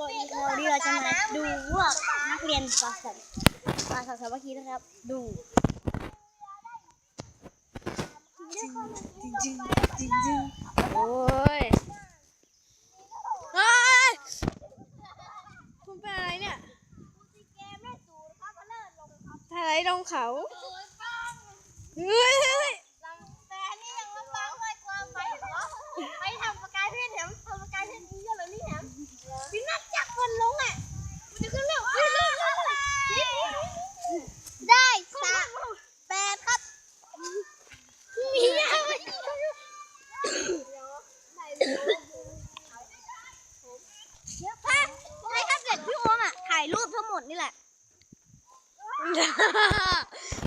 วันนี้เราจะมาดูพวกนักเรียนป .2 สามัคคีนะครับดูโอ้ยคุณเป็นอะไรเนี่ยถ่ายอะไรลงเขาเฮ้ยแต่อันนี้ยังไม่ฟังเลยกลัวไปเหรอไปทำประกายเพชรแถมทำประกายเพชรนี้เยอะเลยนี่แถมพี่นัดจับคนลงอ่ะมันจะขึ้นเร็วได้8ครับมีอะไรให้ถ้าเกิดพี่โอมอ่ะถ่ายรูปทั้งหมดนี่แหละ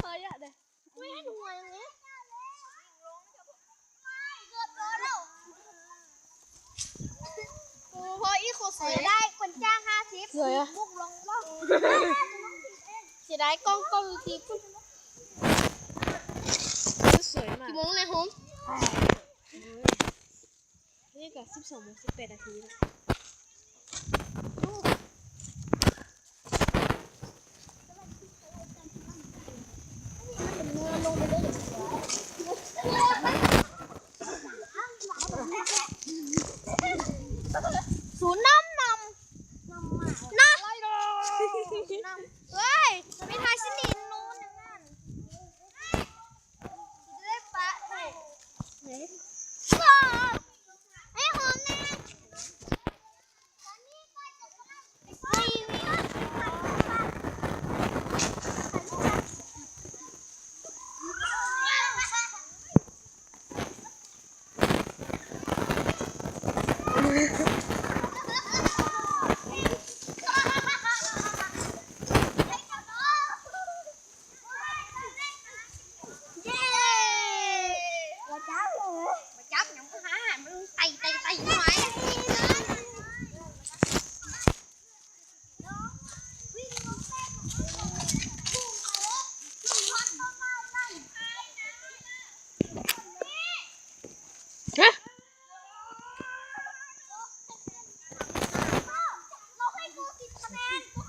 เฮ้ยอะเด้ ไม่ให้หัวอย่างนี้เกือบโดนแล้วโอ้พออีโคสวยได้คนจ้าง50 สวยอะ บุกลงล่องเสียดายกล้องที สวยมาก กี่โมงเลยโฮม นี่ก็12:18 นาทีแล้ว